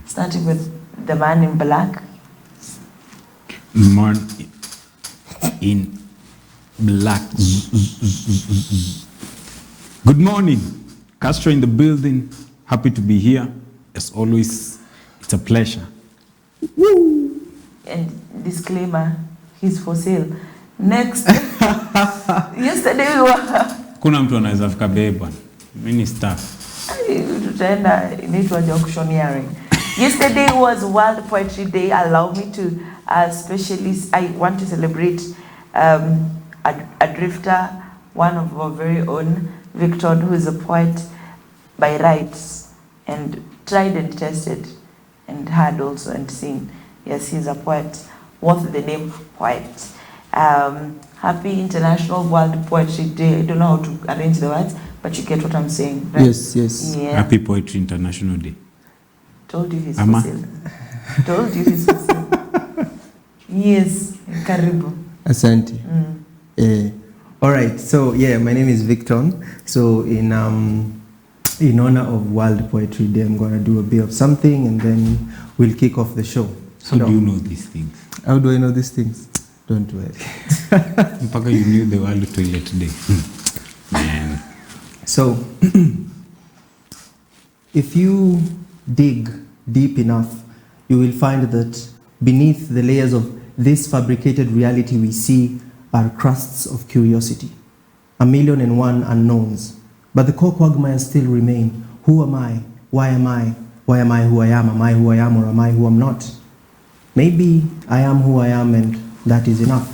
Starting with the man in black. Man in black. Good morning. Castro in the building. Happy to be here. As always, it's a pleasure. Woo! And disclaimer, he's for sale. Next. Yesterday we were... Kuna mtu anaweza fika beba. Minister. Tutaenda inaitwa auctioneering. Yesterday was World Poetry Day. Allow me to I want to celebrate a drifter, one of our very own, Victor, who is a poet by rights and tried and tested and had also and seen. Yes, he's a poet worth the name poet. Happy International World Poetry Day. I don't know how to arrange the words, but you get what I'm saying, right? Yes, yes. Yeah. Happy Poetry International Day. Told you he's for sale. Told you he's for sale. Yes, karibu. Asante. All right, so yeah, my name is Victor. So in honor of World Poetry Day, I'm gonna do a bit of something and then we'll kick off the show. How do you know these things? How do I know these things? Don't worry. Mpaka you knew the World Toilet Day. Man. So, if you dig deep enough, you will find that beneath the layers of this fabricated reality we see are crusts of curiosity, 1,000,001 unknowns. But the core quagmires still remain. Who am I? Why am I? Why am I who I am? Am I who I am, or am I who I'm not? Maybe I am who I am and that is enough.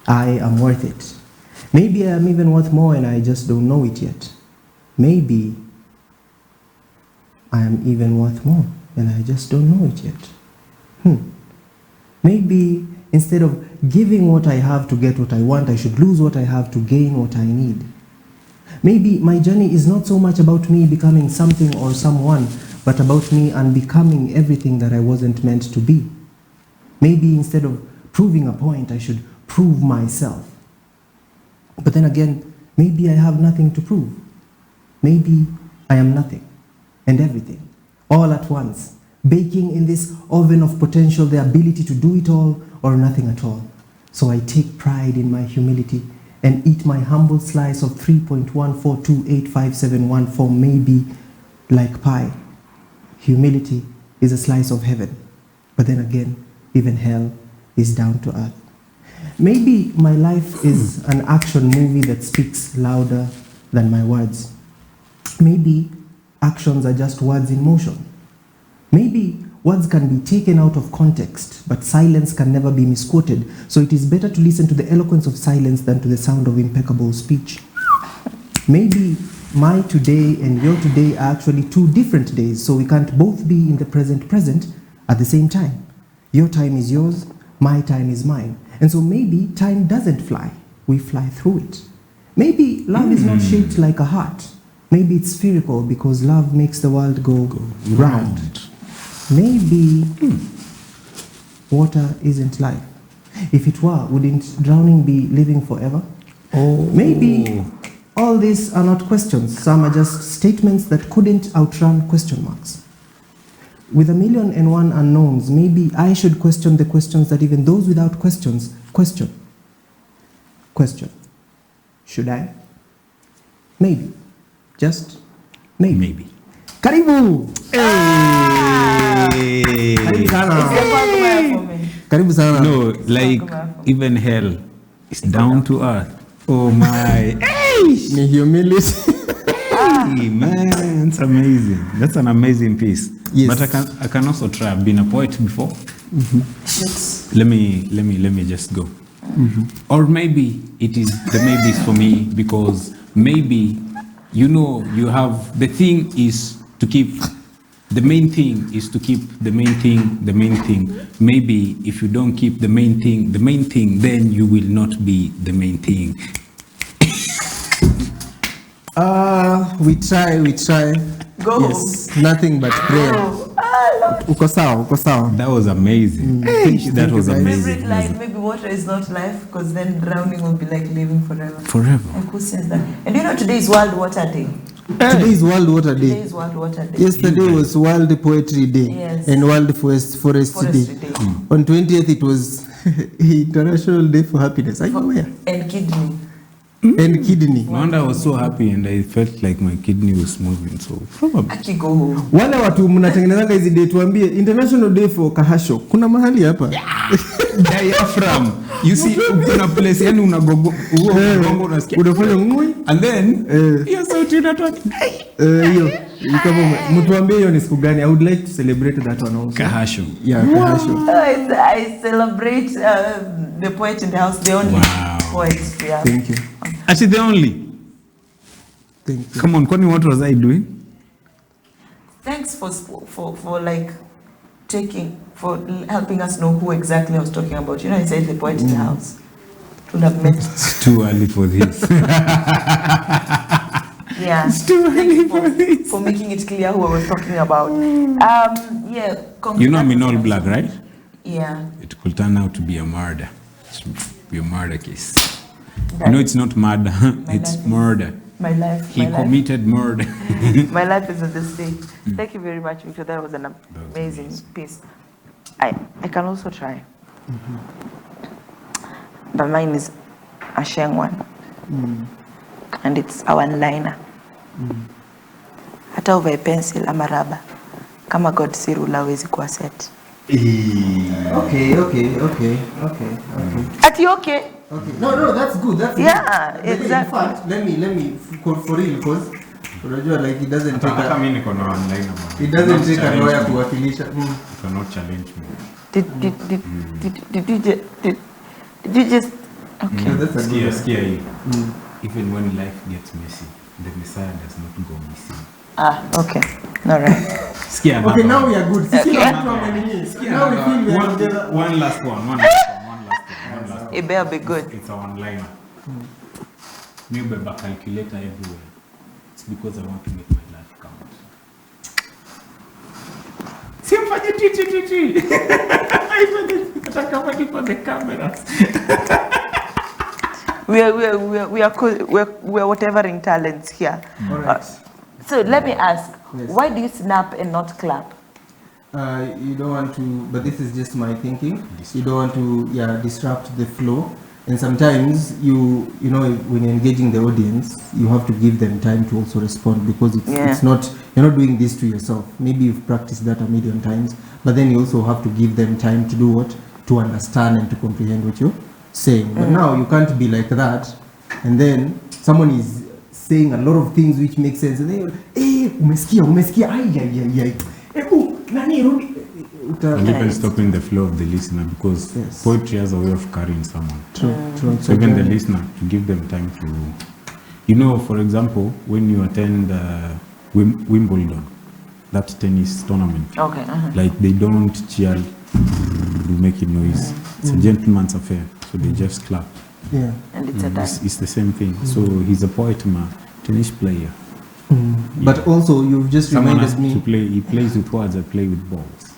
I am worth it. Maybe I am even worth more and I just don't know it yet. Maybe I am even worth more and I just don't know it yet. Maybe instead of giving what I have to get what I want, I should lose what I have to gain what I need. Maybe my journey is not so much about me becoming something or someone, but about me unbecoming everything that I wasn't meant to be. Maybe instead of proving a point, I should prove myself. But then again, maybe I have nothing to prove. Maybe I am nothing and everything, all at once, baking in this oven of potential the ability to do it all or nothing at all. So I take pride in my humility and eat my humble slice of 3.1428571 maybe like pie. Humility is a slice of heaven. But then again, even hell is down to earth. Maybe my life is an action movie that speaks louder than my words. Maybe actions are just words in motion. Maybe words can be taken out of context, but silence can never be misquoted. So it is better to listen to the eloquence of silence than to the sound of impeccable speech. Maybe my today and your today are actually two different days, so we can't both be in the present at the same time. Your time is yours, my time is mine. And so maybe time doesn't fly, we fly through it. Maybe love is not shaped like a heart. Maybe it's spherical because love makes the world go round. Maybe water isn't life. If it were, wouldn't drowning be living forever? Maybe all these are not questions. Some are just statements that couldn't outrun question marks. With 1,000,001 unknowns, maybe I should question the questions that even those without questions question. Question. Should I? Maybe. Just maybe. Maybe. Karibu! Hey! Karibu sana. Karibu sana. No, like even hell is down to earth. Oh my. Ni humility. Hey, man, it's amazing. That's an amazing piece. Yes. But I can also try. I've been a poet before. Let me just go. Or maybe it is the maybes for me because maybe you have the thing is to keep the main thing is to keep the main thing. Maybe if you don't keep the main thing, then you will not be the main thing. We try. Go. Yes, nothing but prayer. Uko sawa. That was amazing. That was amazing. Favorite line, maybe water is not life, because then drowning will be like living forever. Forever. And who says that? And today is World Water Day. Today is World Water Day. Today is World Water Day. Yesterday was World Poetry Day. Yes. And World Forest Day. On 20th it was International Day for Happiness. Are you aware? And kidney. And kidney. No wonder I was so happy and I felt like my kidney was moving, so probably. Akigo home. Wale watu mnatengenezanga hizi day tuambie International Day for Kahasho. Kuna mahali hapa. Diaphragm. You see, kuna place yani unagongo unasikia. Unafanya ngui and then hiyo sauti inatoa. Hiyo kama mtuambie hiyo ni siku gani? I would like to celebrate that one also. Kahasho. Yeah, Kahasho. I celebrate the poet in the house, the only poet we have. Thank you. Actually, the only. Thank you. Come on, Kwani, what was I doing? Thanks for like for helping us know who exactly I was talking about. You know, I said the poet in the house. Would have met. It's too early for this. Yeah. It's too early for this. For making it clear who I was talking about. Yeah. You know I'm in all black, right? Yeah. It could turn out to be a murder. It should be a murder case. You know, it's not murder, it's murder. My life. He committed murder. My life is on the stage. Thank you very much, Victor. That was an amazing piece. I can also try. But mine is a Sheng one. And it's a one-liner. Hata uvae pencil ama raba, kama God si rula hawezi kuwa set. Okay. Ati okay? Okay. No, that's good. That's yeah, good. exactly. In fact, let me for real, because like it doesn't take a lawyer kuwakilisha. You cannot challenge me. Did you just okay? No, that's a good scare. Even when life gets messy, the Messiah does not go missing. Okay. All right. Scare. Okay, now we are good. Okay. Now we feel we are together. One last one. It better be good. It's a one-liner. Me beba calculator everywhere. It's because I want to make my life count. Simfanye titi. Nataka for the cameras. We are whatevering talents here. All right. So let me ask, yes. Why do you snap and not clap? You don't want to, but this is just my thinking. You don't want to, disrupt the flow. And sometimes you know, when you're engaging the audience, you have to give them time to also respond, because it's not, you're not doing this to yourself. Maybe you've practiced that 1,000,000 times, but then you also have to give them time to do what? To understand and to comprehend what you're saying. But now you can't be like that, and then someone is saying a lot of things which make sense, and then umesikia, ay. And even stopping the flow of the listener, because poetry has a way of carrying someone. True. So even the listener, to give them time to, you know, for example, when you attend Wimbledon, that tennis tournament, like they don't cheer to make a noise. It's a gentleman's affair, so they just clap. Yeah. And it's a dance. It's the same thing. So he's a poet, tennis player. But also, you've just Someone reminded me. To play, he plays with words, I play with balls.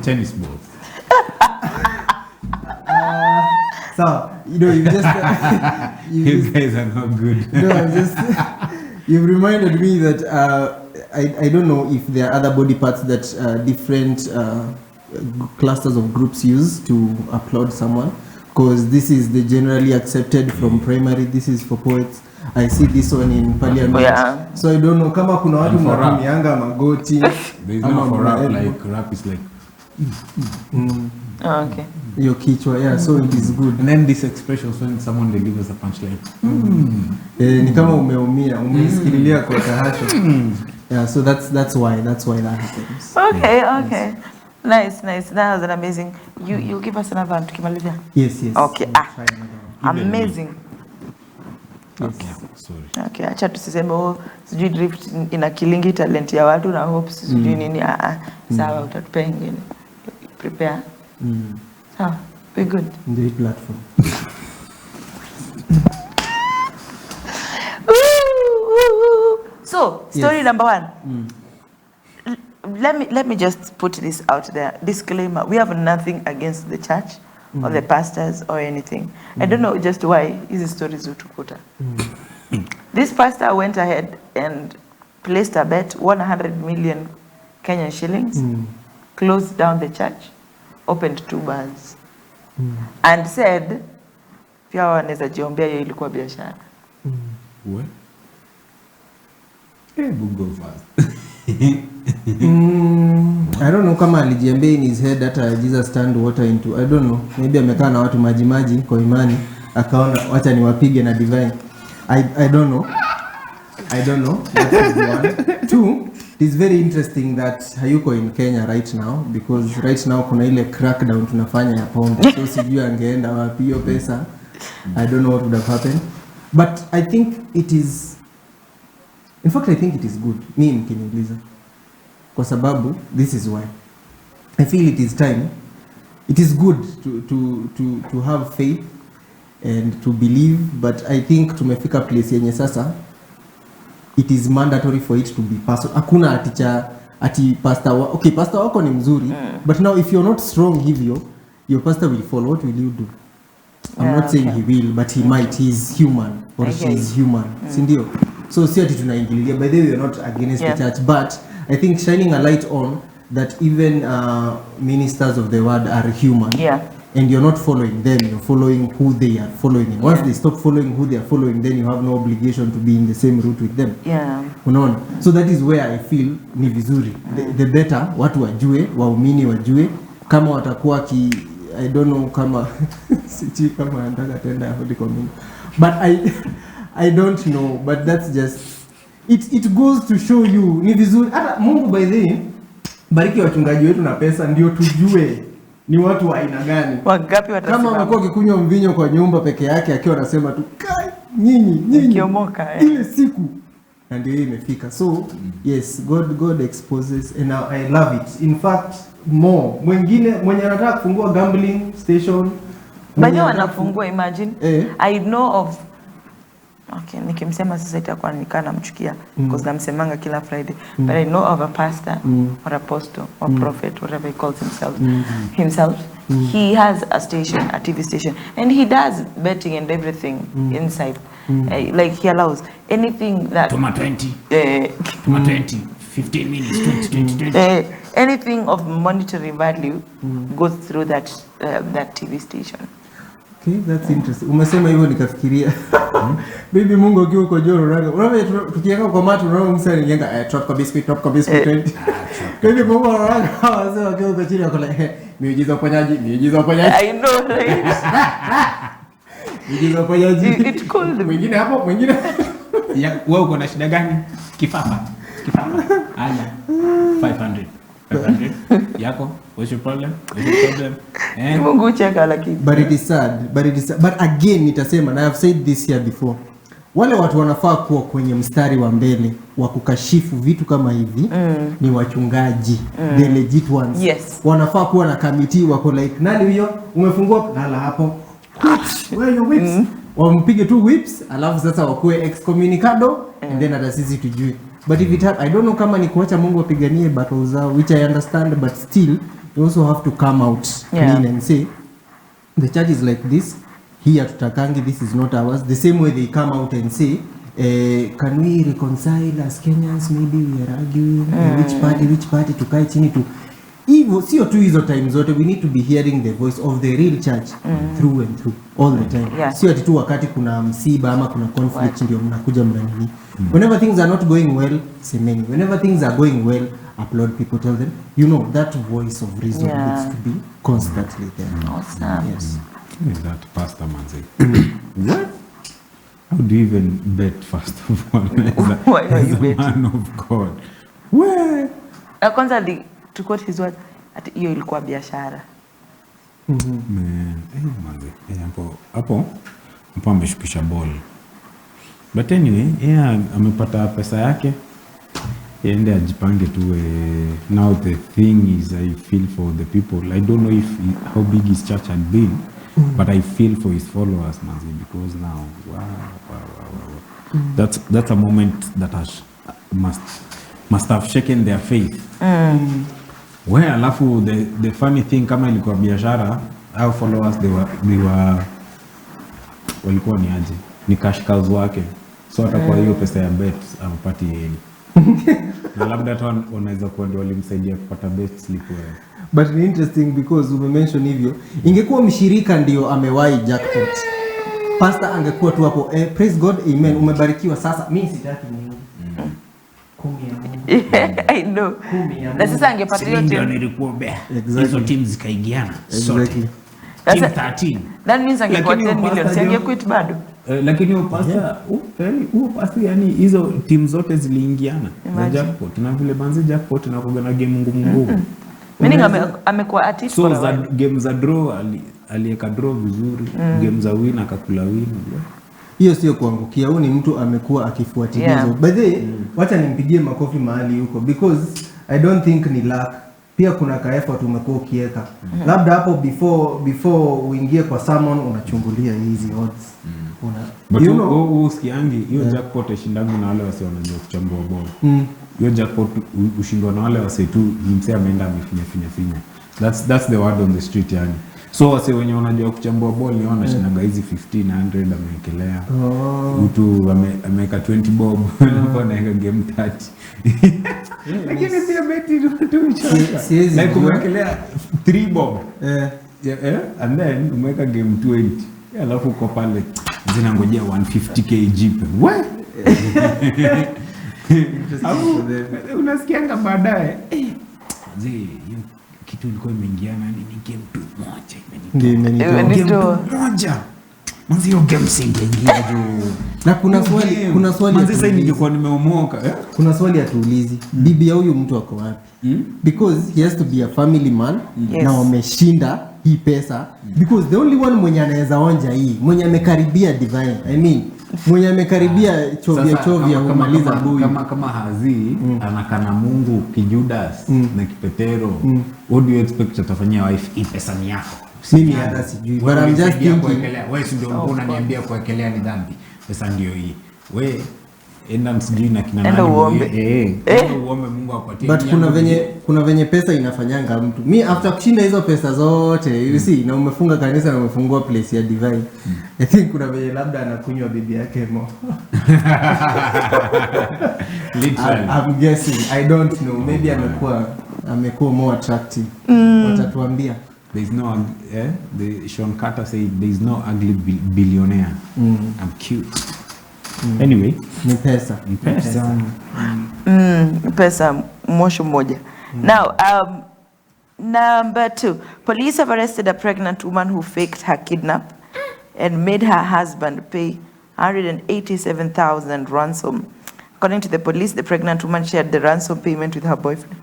Tennis balls. So, you know, you just you guys are not good. You've reminded me that I don't know if there are other body parts that different clusters of groups use to applaud someone, because this is the generally accepted from primary. This is for poets. I see this one in parliament. So I don't know kama kuna watu mnatumianga magoti. There's no for rap, like rap is like okay. Your kichwa, so it is good. And then this expression when someone delivers a punchline. Ni kama umeumia, umeisikililia kwa kahasho. Yeah, so that's why that happens. Okay. Nice. That was an amazing. You give us another one tukimalizia. Yes. Okay. Amazing. Okay. Sorry. Okay, acha tusiseme sijui drift ina killing talent ya watu na hopes sijui nini. Sawa, utatupea ingine. Prepare. Sawa, be good. The platform. So, story number 1. Let me just put this out there. Disclaimer: we have nothing against the church or the pastors or anything. I don't know just why hizi stories utukuta. This pastor went ahead and placed a bet, 100 million Kenyan shillings, closed down the church, opened 2 bars, and said, pia wanaweza jiombea hiyo ilikuwa biashara. What? Go fast. I don't know kama alijiambia in his head hata Jesus turned water into, I don't know, maybe amekaa na watu maji kwa imani akaona wacha niwapige na divine. I don't know. That is one. 2, it is very interesting that hayuko in Kenya right now, because right now kuna ile crackdown tunafanya ya pombe. So sijui angeenda wapi hiyo pesa. I don't know what would have happened. But I think it is, in fact I think it is good. Mimi mkiniuliza. Kwa sababu, this is why. I feel it is time. It is good to have faith and to believe, but I think tumefika place yenye sasa it is mandatory for it to be personal. Hakuna ati pastor okay, pastor wako ni mzuri, but now if you're not strong hivyo, your pastor will follow. What will you do? I'm not saying he will, but he might. He's human, or she is human. Sindio? So si ati tunaingililia. By the way, we are not against the church, but I think shining a light on that even ministers of the word are human. And you're not following them, you're following who they are following. And once they stop following who they are following, then you have no obligation to be in the same route with them. Unaona? So that is where I feel ni vizuri. The better, watu wajue, waumini wajue, kama watakuwa I don't know kama, sijui kama nataka tenda ya Holy Communion. But I don't know, but that's just, it goes to show you, ni vizuri. Hata Mungu by the way, bariki wachungaji wetu na pesa, ndio tujue ni watu wa aina gani. Wangapi watasimama? Kama wamekuwa kikunywa mvinyo kwa nyumba peke yake akiwa anasema tu kai nyinyi kiomoka ile siku, na ndio imefika. So yes, God exposes, and I love it. In fact, more mwingine mwenye anataka kufungua gambling station, banyo wanafungua, imagine. I know of, okay, nikimsema sasa itakuwa nikana mchukia because namsemanga kila Friday, but I know of a pastor or apostle or prophet, whatever he calls himself. He has a station, a TV station, and he does betting and everything inside. Like he allows anything that Toma 20 15 minutes 20 anything of monetary value goes through that TV station. Okay, that's interesting. Umesema hivyo nikafikiria. Baby Mungu akiwa uko joro raga. Unaona tukienda kwa matu unaona msanii yenga drop kwa biscuit 20. Baby Mungu raga wazee wakiwa uko chini wako like miujiza uponyaji. I know, right? Miujiza uponyaji. It's cool. Mwingine hapo, mwingine. Ya wewe uko na shida gani? Kifafa. Aya. 500 yako, what's your problem? Mungu cheka lakini. But it is sad. But again nitasema, and I have said this here before, wale watu wanafaa kuwa kwenye mstari wa mbele wa kukashifu vitu kama hivi ni wachungaji, the legit ones. Wanafaa kuwa na committee wako like, nani huyo umefungua lala hapo, where your whips, wampige tu whips, alafu sasa wakuwe excommunicado, and then hata sisi tujue. But if it I don't know kama ni kuacha Mungu apiganie battles zao, which I understand, but still you also have to come out clean and say the church is like this, here tutakangi, this is not ours. The same way they come out and say can we reconcile as Kenyans, maybe we are arguing which party tukae chini tu hivyo. Sio tu hizo time zote, we need to be hearing the voice of the real church through and through all the time. Sio ati tu wakati kuna msiba ama kuna conflict ndio mnakuja mnanini. Whenever things are not going well, say many. Whenever things are going well, applaud people, tell them, you know, that voice of reason needs to be constantly there. Awesome. Yes. Who is that Pastor Manze? What? How do you even bet first of all? Why are you betting? Man of God. Where? Kwanza to quote his word, ati hiyo ilikuwa biashara. Man, Manze. Hapo ameshukisha ball. But anyway, amepata pesa yake. Yende ajipange tu. Now the thing is, I feel for the people. I don't know how big his church had been, but I feel for his followers, Manzi, because now, wow. That's a moment that must have shaken their faith. Well, alafu the funny thing, kama ilikuwa biashara, our followers they were walikuwa ni aje, ni cash cows wake. So atakuwa hiyo pesa ya bet ampati yeye. Na labda hata wanaweza kuwa ndio walimsaidia kupata bet slip wewe. But it's interesting because umemention hivyo. Ingekuwa mshirika ndio amewahi jackpot. Pastor angekuwa tu hapo, praise God, amen, umebarikiwa sasa. Mimi sitaki Mungu. I know. Na sasa angepata hiyo ndio nilikuombea. Hizo teams zikaingiana. Exactly. Team 13. That means angekuwa 10 million. Angekuwa bado. Lakini huo pastor yani hizo team zote ziliingiana. Na jackpot na vile banze jackpot na kugana game ngumu. Meaning amekuwa artist for za game za draw alieka draw vizuri, game za win akakula win. Hiyo sio kuangukia, huyu ni mtu amekuwa akifuatilia hizo. By the way, wacha nimpigie makofi mahali huko because I don't think ni luck. Pia kuna ka effort umekuwa ukiweka. Labda hapo before uingie kwa summon unachungulia hizi odds. But you know usikiangi hiyo jackpot ishindangu na wale wase wanajua kuchambua ball. Hiyo jackpot ushindwa na wale wase tu msee ameenda amefinya. That's the word on the street yani. So wase wenye wanajua kuchambua ball ni wanashindaga hizi 1500 amewekelea. Mtu ameweka 20 bob na anaweka game 30. Lakini pia beti tu mchanga. Like umewekelea 3 bob. And then umeweka game 20. Alafu uko pale zinangojea 150k jipe. What? Unasikianga baadaye hiyo kitu ilikuwa imeingiana ni game tu moja imenitoa. Mwanzo hiyo game singeingia juu. Na kuna swali mwanzo sasa ningekuwa nimeomoka. Kuna swali atuulizi. Bibi ya huyu mtu wako wapi? Because he has to be a family man. Na wameshinda hii pesa because the only one mwenye anaweza onja hii mwenye amekaribia divine, I mean mwenye amekaribia chovya kumaliza buyu kama hazi anakana Mungu kijudas na kipetero. What do you expect atafanyia wife hii pesa ni yako? Mimi hata sijui, but I'm just thinking wewe ndio unaniambia kuwekelea ni dhambi. Pesa ndio hii wewe enda msijui na kina nani uombe Mungu akupatie. But kuna venye pesa inafanyanga mtu. Mi after kushinda hizo pesa zote you see na umefunga kanisa na umefungua place ya divine. I think kuna venye labda anakunywa bibi yake mo. Literally. I'm guessing. I don't know. Maybe amekuwa more attractive. Watatuambia. There is no Sean Carter said there is no ugly billionaire. I'm cute. Anyway, ni pesa. Pesa mosho moja. Now, number 2. Police have arrested a pregnant woman who faked her kidnap and made her husband pay 187,000 ransom. According to the police, the pregnant woman shared the ransom payment with her boyfriend.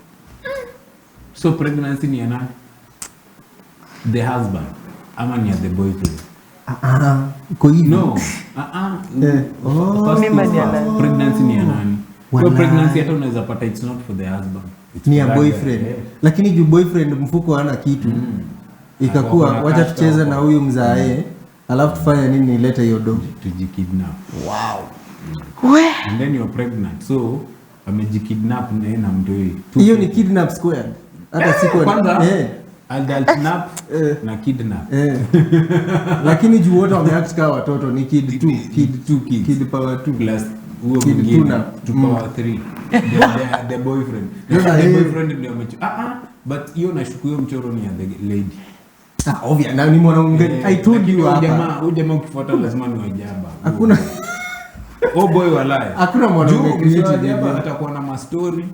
So pregnancy ni ana the husband ama ni the boyfriend? No. Pregnancy ni ya nani? Kwa pregnancy hata unaweza pata it's not for the husband. Ni ya boyfriend. Lakini juu boyfriend mfuko hana kitu. Ikakuwa wacha tucheze na huyu mzae. Alafu tufanye nini ilete hiyo dogo? Tujikidnap. Wow. And then you're pregnant. So amejikidnap na mtu huyu. Hiyo ni kidnap square. Hata siko adult nap na kidnap. Lakini juu wote wameact kama watoto ni kid 2 kid power 2 plus huo mwingine to power 3 the boyfriend. The boyfriend ndio but hiyo nashuku hiyo mchoro ni ya the lady. Obvious na ni mwanamke. I told you hapa. Huyu jamaa ukifuata lazima ni wajaba. Hakuna boy walai. Hakuna mwanamke creative atakuwa na story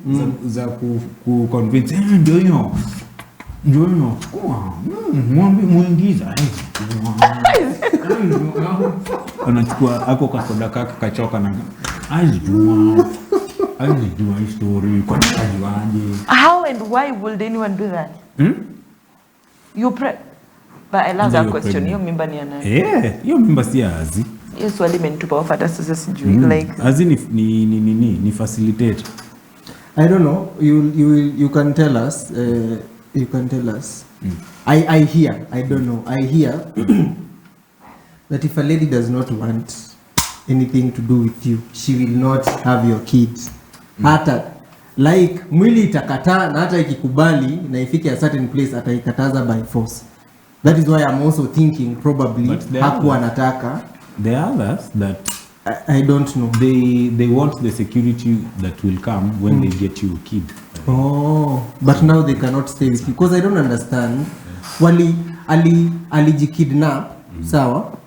za ku convince ndio hiyo. Jono, mwambi muingiza. Anachukua ako kasoda kaka kachoka na ajua story kwa ajuaje. How and why would anyone do that? You but I love that question. Hiyo mimba ni ana. Hiyo mimba si azi. Hiyo swali imenitupa off hata sasa sijui like azi ni facilitate. I don't know. You can tell us. You can tell us. I hear. I don't know. I hear that if a lady does not want anything to do with you, she will not have your kids. Hata like mwili itakataa na hata ikikubali na ifike a certain place ataikataza by force. That is why I'm also thinking probably hakuwa anataka. There are others that I don't know. They want the security that will come when they get you kid. Oh, but now they cannot stay with you because I don't understand. Alijikidnap, sawa?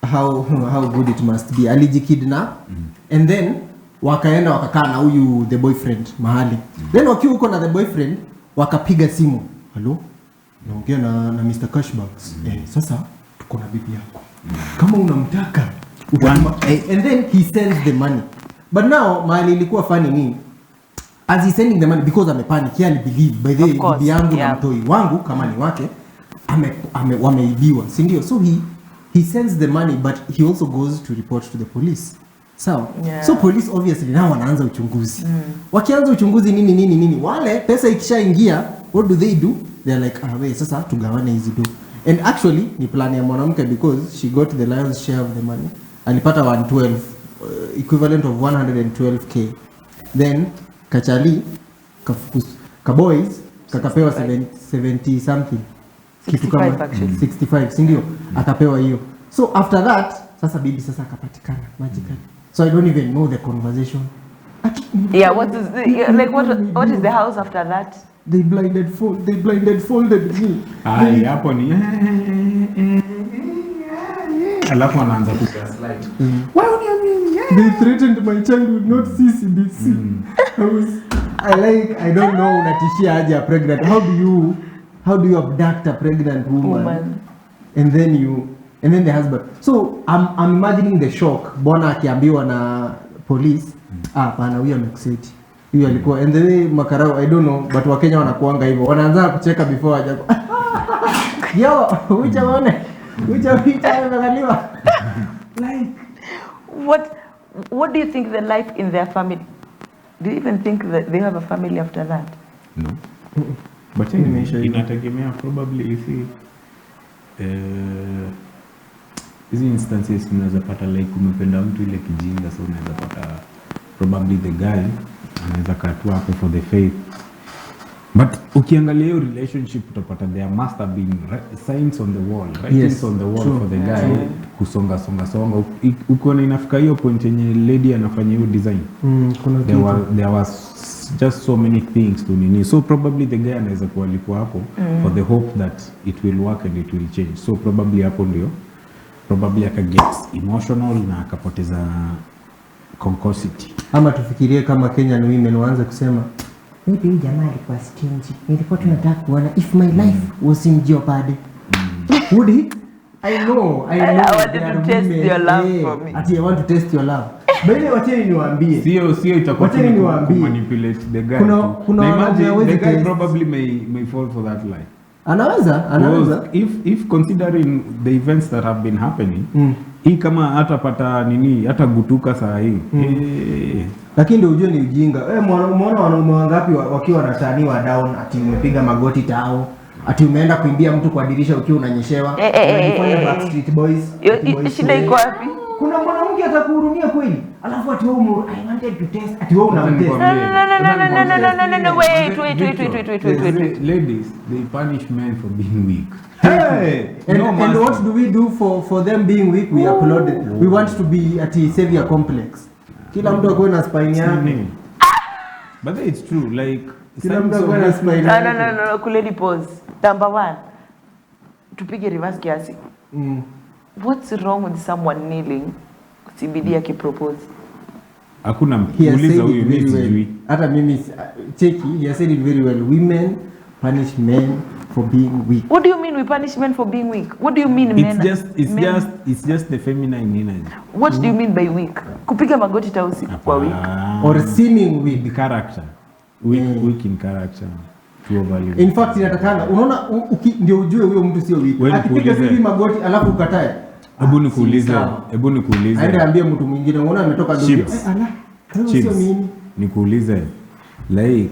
How good it must be. Alijikidnap and then wakaenda wakakaa na huyu the boyfriend mahali. Then wakiwa huko na the boyfriend wakapiga simu. Hello? Naongea na Mr. Cashbacks. Sasa tuko na bibi yako. Kama unamtaka and then he sends the money. But now mahali ilikuwa funny ni as he sending the money because amepanic, he believe by the bibi yangu na mtoi wangu kama ni wake wameibiwa, si ndio? So he sends the money but he also goes to report to the police. So police obviously now wanaanza uchunguzi. Wakianza uchunguzi nini wale pesa ikishaingia, what do? They're like we sasa tugawane hizi do. And actually ni plan ya mwanamke because she got the lion's share of the money. Alipata 112 equivalent of 112k. Then Kachali Kaboys kakapewa 70 something, kitu kama 65, si ndio? Akapewa hiyo. So after that sasa bibi sasa akapatikana magically. So I don't even know the conversation. What is what is the house after that? They blindfolded me. Hapo ni alafu anaanza kugaslight. Why would you mean? They threatened my child would not see CBC. I don't know unatishia aje a pregnant. How do you abduct a pregnant woman? And then the husband. So I'm imagining the shock. Bona akiambiwa na police, pana huyo amekuseti. Huyo alikuwa and the way makarao I don't know but Wakenya wanakuanga hivyo. Wanaanza kucheka before haja. Yo, which amekaliwa. Like what do you think the life in their family? Do you even think that they have a family after that? No. But inategemea probably if hizi instances unaweza pata like umependa mtu ile kijinga, so unaweza pata probably the guy anaweza katua hapo for the faith. But ukiangalia hiyo relationship utapata there must have been signs on the wall, writings on the wall for the guy kusonga uko na inafika hiyo point yenye lady anafanya hiyo design. There was just so many things to nini, so probably the guy anaweza kuwa alikuwa hapo for the hope that it will work and it will change. So probably hapo ndio probably akaget emotional na akapoteza concocity. Ama tufikirie kama Kenyan women waanze kusema maybe huyu jamaa alikuwa stingy, nilikuwa tunataka kuona if my life was in jeopardy. Would he? I know. I wanted to test your love for me. I want to test your love. Bale wacheni niwaambie. Sio itakuwa manipulate the guy. Kuna imagine the guy probably may fall for that lie. Anaweza. If considering the events that have been happening, hii kama hatapata nini, hata gutuka saa hii. Lakini ndio ujue ni ujinga. Umeona wanaume wangapi wakiwa wanataniwa down ati umepiga magoti tao, ati umeenda kuimbia mtu kwa dirisha ukiwa unanyeshewa. Unafanya Backstreet Boys. Shida iko wapi? Kuna mwanamke atakuhurumia kweli? Alafu ati wewe I wanted to test. Ati wewe unamtest. No, wait. Ladies, they punish men for being weak. Hey! And what do we do for them being weak? We applaud it. We want to be at a savior complex. Kila mtu akwe na spine yake. But it's true, like kila mtu akwe na spine yake. No, kuleni pause. Number 1. Tupige reverse kiasi. What's wrong with someone kneeling CBD akipropose? Hakuna muuliza huyu mimi sijui. Hata mimi cheki, he said it very well. Women punish men for being weak. What do you mean we punish men for being weak? What do you mean men? It's just the feminine energy. What do you mean by weak? Kupiga magoti tausi kwa weak or seeming weak? The character. Weak in character. In fact inatakana unaona ndio ujue huyo mtu sio weak. Akipiga hivi magoti alafu ukatae. Hebu nikuulize. Aende ambie mtu mwingine unaona ametoka ndio. Sio mimi. Nikuulize. Like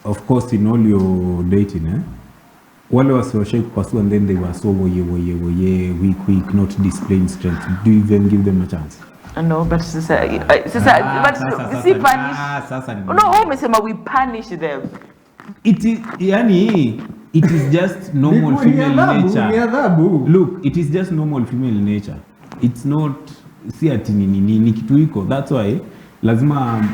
of course in all your dating wale wasiwashai kupasua and then they were so weak not displaying strength. Do you even give them a chance? No, but see punish. No, umesema we punish them. It is just normal female nature. Look, it is just normal female nature. It's not si ati ni kitu iko. That's why lazima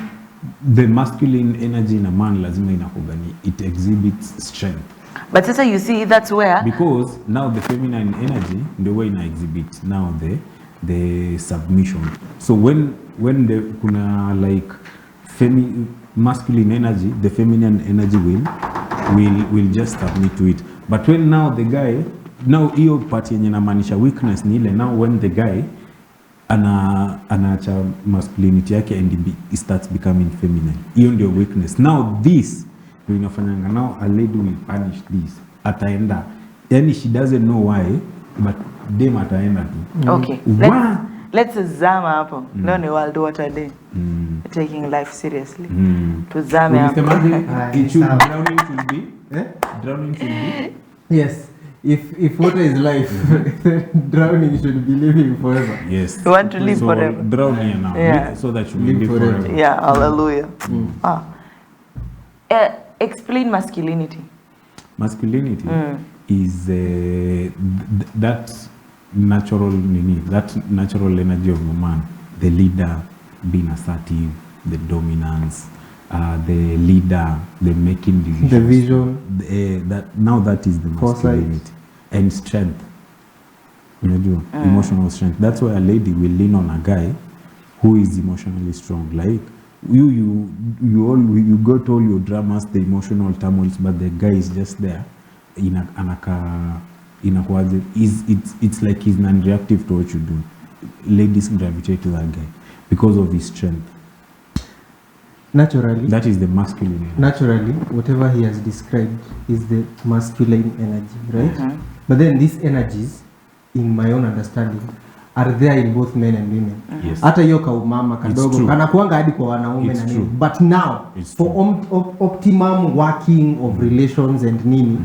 the masculine energy in a man lazima inakugani, it exhibits strength. But sasa you see, that's where, because now the feminine energy the way ina exhibit now the submission. So when the kuna like masculine energy, the feminine energy will just submit to it. But when now the guy, now hiyo part yenye inamaanisha weakness ni ile, now when the guy anaacha masculinity yake and he starts becoming feminine, hiyo ndio weakness. Now this ndio inafanyanga, now a lady will punish this, ataenda, yani she doesn't know why, but dem ataenda tu. Okay, let's zama hapo. Leo ni World Water Day. Taking life seriously. Tuzame hapo. Drowning should be drowning should be, yes, if water is life, drowning should be living forever. Yes, you want to live forever. Drowning now, yeah, so that you live forever. Yeah, hallelujah. Explain masculinity. Masculinity is that natural energy of a man, the leader, being assertive, the dominance, the leader, the making decisions, the vision, that is the masculinity. And strength, emotional strength. That's why a lady will lean on a guy who is emotionally strong. Like you got all your dramas, the emotional turmoils, but the guy is just there it's like he's non-reactive to what you do. Ladies gravitate to that guy because of his strength. Naturally, that is the masculine energy. Naturally, whatever he has described is the masculine energy, right? But then these energies, in my own understanding, are there in both men and women. Yes. Hata hiyo kaumama kadogo kanakuanga hadi kwa wanaume na nini. But now, for optimum working of relations and nini,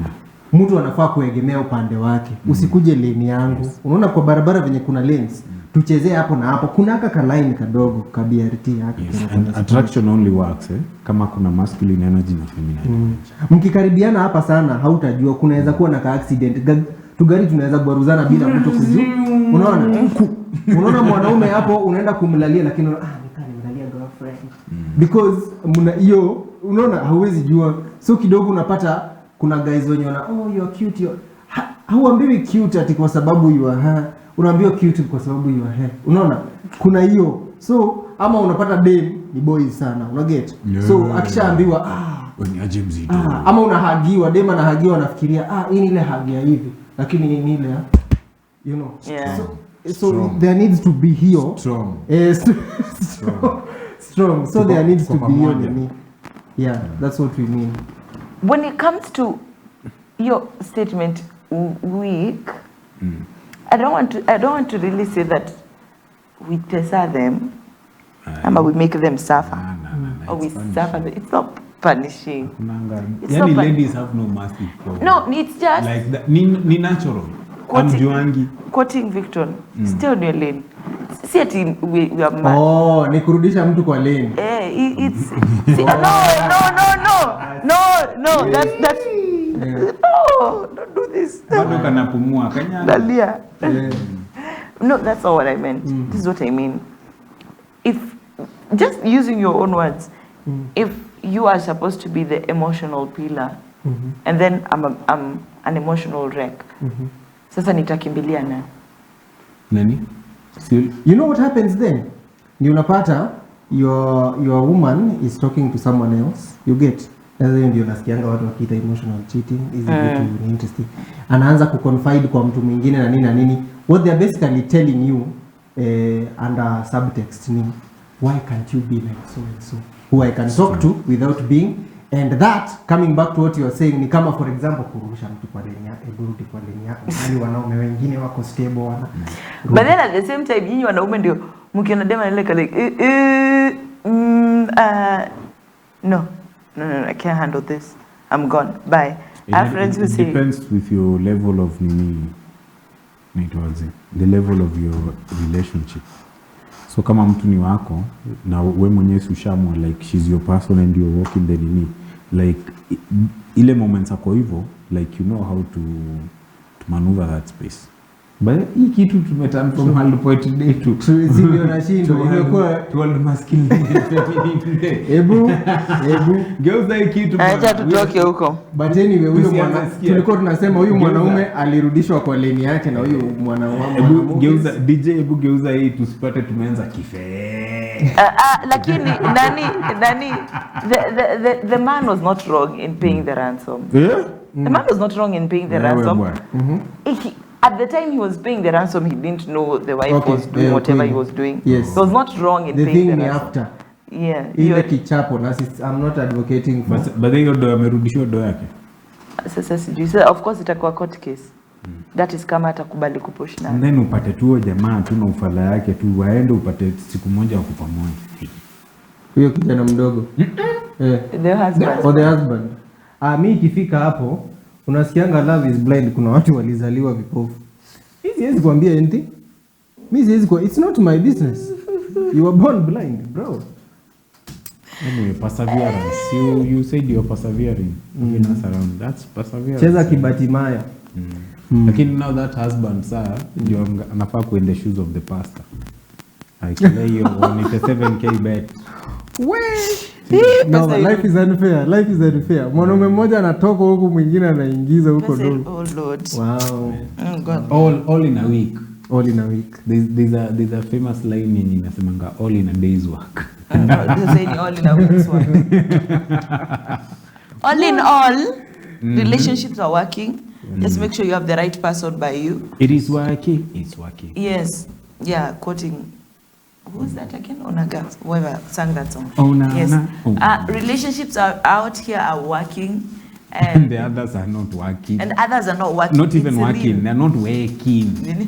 mtu anafaa kuegemea upande wake. Usikuje lane yangu. Unaona kwa barabara venye kuna lanes, tuchezee hapo na hapo. Kuna aka line kadogo ka BRT yake. Yes. And attraction only works kama kuna masculine energy na feminine energy. Mkikaribiana hapa sana hautajua, kunaweza kuwa na ka accident. Tugari tunaweza kubaruzana bila mtu kujua. Unaona mwanaume hapo unaenda kumlalia lakini nikamlalia girlfriend. Because mna hiyo unaona hauwezi jua. So kidogo unapata kuna guys wenye wana you are cute, hauambiwi cute ati kwa sababu you are her, unaambiwa cute kwa sababu you are her. Unaona kuna hiyo. So ama unapata dem ni boy sana, una get. So akishaambiwa when ajimzito ama unahagiwa, dem anahagiwa anafikiria hii ni ile hagia hivi, lakini ni ile Yeah. So there needs to be here strong. Strong. So there needs to be here. Yeah, that's what we mean. When it comes to your statement weak, I don't want to really say that we tesa them, we make them suffer, or we suffer. It's not punishing. Ladies have no mercy. No, it's just like that. Ni natural. Quoting Victor, stay on your lane. See it we are mad. Ni kurudisha mtu kwa lane. It's no. That's no, don't do this. Bado kanapumua kanya. No, that's not what I meant. This is what I mean. If just using your own words, if you are supposed to be the emotional pillar, and then I'm an emotional wreck. Sasa nitakimbilia nani? You know what happens then? Ni unapata your woman is talking to someone else. You get. Ndio nasikianga watu wakiita emotional cheating. Is it interesting? Anaanza kuconfide kwa mtu mwingine na nini. What they are basically telling you under subtext ni why can't you be like so and so? Who I can talk to without being. And that, coming back to what you are saying, ni kama for example kurudisha mtu kwa lane yake, burudi kwa lane yako. Hali wanaume wengine wako stable wana. But then at the same time, nyinyi wanaume ndio mkiona dema like no, I can't handle this. I'm gone. Bye. I have friends who say... It depends with your level of the level of your relationship. So kama mtu ni wako na we mwenyewe ushamwa like she's your person and you're walking the nini, like ile moments ako hivyo, like you know how to maneuver that space. But hii kitu tumeturn from World Poetry Day to sivyo nashindo imekuwa World Masculinity Day. Hebu Geuza hii kitu bwana. Acha tutoke huko. But anyway huyo mwana tulikuwa tunasema huyu mwanaume alirudishwa kwa leni yake na huyu mwanaume. Hebu geuza DJ, hebu geuza hii tusipate tumeanza kifee. Lakini the man was not wrong in paying the ransom. Yeah? The man was not wrong in paying the ransom. At the time he was paying the ransom, he didn't know the wife was doing whatever he was doing. Yes. He was not wrong in the paying the thing ransom. after. Yeah. Ile kichapo na I'm not advocating for. But hiyo ndo amerudishwa ndo yake. Sasa sijui. So of course itakuwa court case. That is kama atakubali kupush na. And then upate tu jamaa tu na ufala yake tu waende upate siku moja wa pamoja. Huyo kijana mdogo. The husband. For the husband. Mimi ikifika hapo unasikianga love is blind, kuna watu walizaliwa vipofu. Mimi siwezi kuambia anything. Mimi siwezi kwa, it's not my business. You were born blind, bro. Anyway, perseverance. You said you're persevering. Moving us around. That's perseverance. Cheza Kibatimaya. Lakini now that husband sir ndio anafaa kuende shoes of the pastor. Aikile hiyo 7k bet. No, life is unfair. Life is unfair. Mwanaume mmoja anatoka huku mwingine anaingiza huko ndo. Oh Lord. Wow. God. All in a week. All in a week. There's a famous line yenye inasemanga all in a day's work. They say all in a week's work. All in all, relationships are working. Just make sure you have the right person by you. It is working. It's working. Yes. Yeah, quoting. Who's that again? Onaga, whoever sang that song. Yes. Relationships are out here are working. And the others are not working. And others are not working. Not even working. They're not working. Really?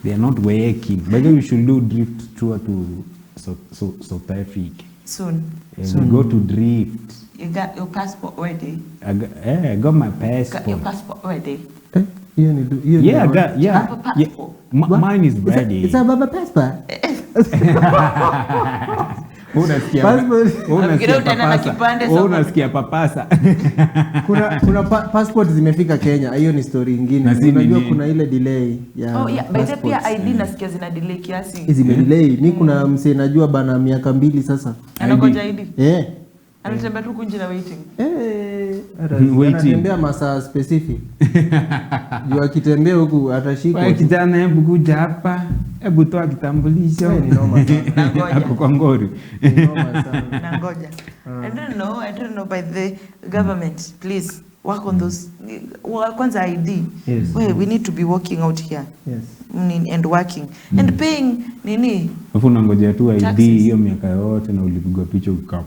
They're not working. By the way, we should do drift tour to South Africa. Soon. We go to drift. You got your passport ready? I got my passport. Got your passport ready? Yeah, I got, yeah. Mine is ready. It's a baba passport. Unasikia papasa. Kuna passport zimefika Kenya. Hiyo ni story nyingine. Unajua kuna ile delay ya. Oh yeah, by the pia ID nasikia zina delay kiasi. Zime delay. Mimi kuna msee najua bana miaka 2 sasa. Anakoja ID. Anatembea tu kunje na waiting. Anatembea masaa specific. Juu akitembea huku atashikwa. Wewe kijana, hebu kuja hapa. Hebu toa kitambulisho. Ni noma sana. Hapo kwa ngori. Ni noma sana. Nangoja. I don't know by the government, please work on those. Kwanza ID. Yes. We need to be working out here. Yes. And working. And paying nini? Afu unangojea tu ID hiyo miaka yote na ulipigwa picha ukaa.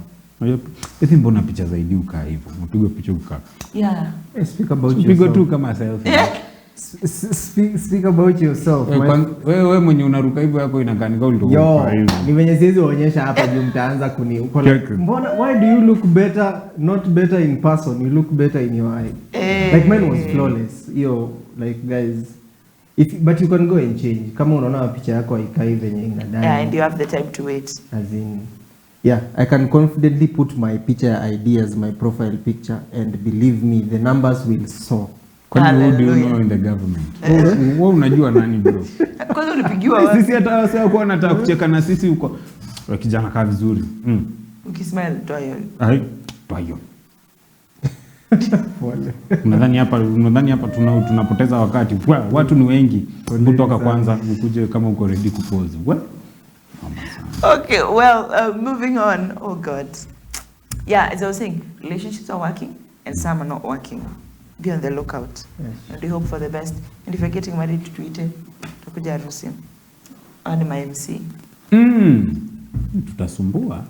Hivi mbona picha zaidi ukaa hivyo? Unapigwa picha ukaa. Yeah. Speak about yourself. Pigo tu kama selfie. Yeah. Speak about yourself. Wewe mwenye unaruka hivyo yako inakanika ulitoka hivyo. Ni venye siwezi kuonyesha hapa juu mtaanza kuni uko like, mbona why do you look better, not better in person, you look better in your eye. Like mine was flawless. Like guys, but you can go and change. Kama unaona picha yako haikai venye inadai. Yeah, and you have the time to wait. As in, yeah, I can confidently put my picture ID as my profile picture and believe me, the numbers will soar. Kwani who do you know in the government? Wewe unajua nani bro? Kwanza ulipigiwa wapi? Sisi hata wao kwa nataka kucheka na sisi huko. Kijana kaa vizuri. Ukismile toa hiyo. Toa hiyo. Unadhani hapa tunapoteza wakati. Watu ni wengi. Kutoka kwanza ukuje kama uko ready kupose. Okay, well, moving on. Oh God. Yeah, as I was saying, relationships are working and some are not working. Be on the lookout. Yes. And we hope for the best. And if you're getting married to Twitter, takuja harusi. And my MC. Tutasumbua.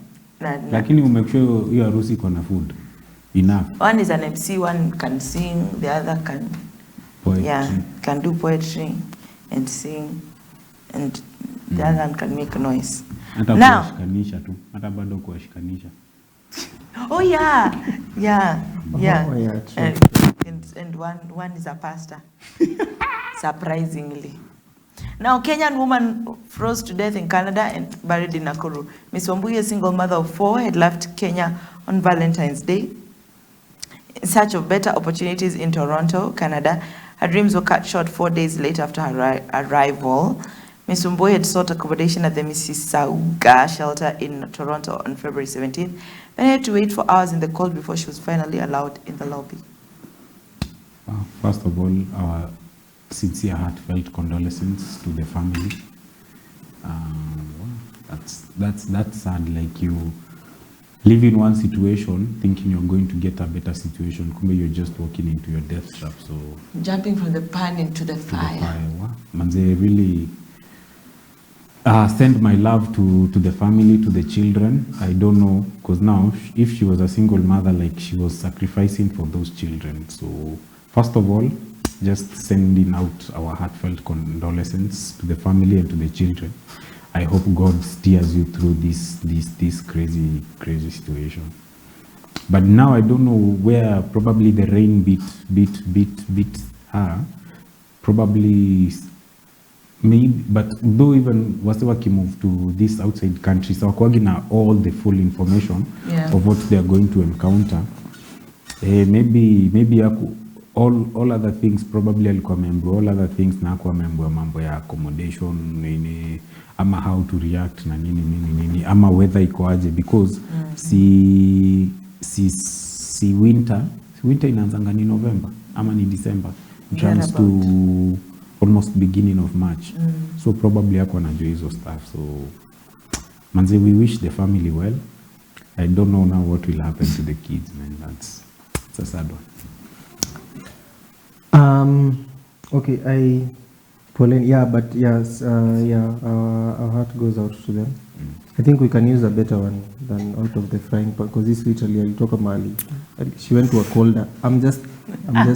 Lakini umake sure hiyo harusi iko na food. Enough. One is an MC, one can sing, the other can poetry. Yeah, can do poetry and sing, and the other one can make noise. Hata kuwashikanisha tu. Hata bado kuwashikanisha. Oh yeah. Yeah. Yeah. Oh, yeah, true. And one is a pastor. Surprisingly. Now, Kenyan woman froze to death in Canada and buried in Nakuru. Miss Wambui, a single mother of 4, had left Kenya on Valentine's Day in search of better opportunities in Toronto, Canada. Her dreams were cut short 4 days later after her arrival. Ms. Umboi had sought accommodation at the Mississauga shelter in Toronto on February 17th, but had to wait for hours in the cold before she was finally allowed in the lobby. First of all, our sincere heartfelt condolences to the family. That's sad. Like, you live in one situation thinking you're going to get a better situation, kumbe you're just walking into your death trap. So jumping from the pan into the fire. Manze, really send my love to the family, to the children. I don't know, because now if she was a single mother, like, she was sacrificing for those children. So first of all, just sending out our heartfelt condolences to the family and to the children. I hope God steers you through this crazy situation. But now I don't know where probably the rain beat her. Probably maybe, but though even whatever move to this outside country, so wakwagina all the full information of what they are going to encounter. Maybe all other things probably alikuwa member, all other things na kwa member mambo ya accommodation nini, ama how to react na nini ama weather iko aje, because si winter inaanzanga ni November ama ni December, it runs to almost beginning of March. So probably yako anajua hizo stuff. So manze, we wish the family well. I don't know now what will happen to the kids, man. It's a sad one. Okay, Pauline, but yes, our heart goes out to them. I think we can use a better one than out of the frying pan, because this literally, I'll talk about Mali. She went to a colder. I'm just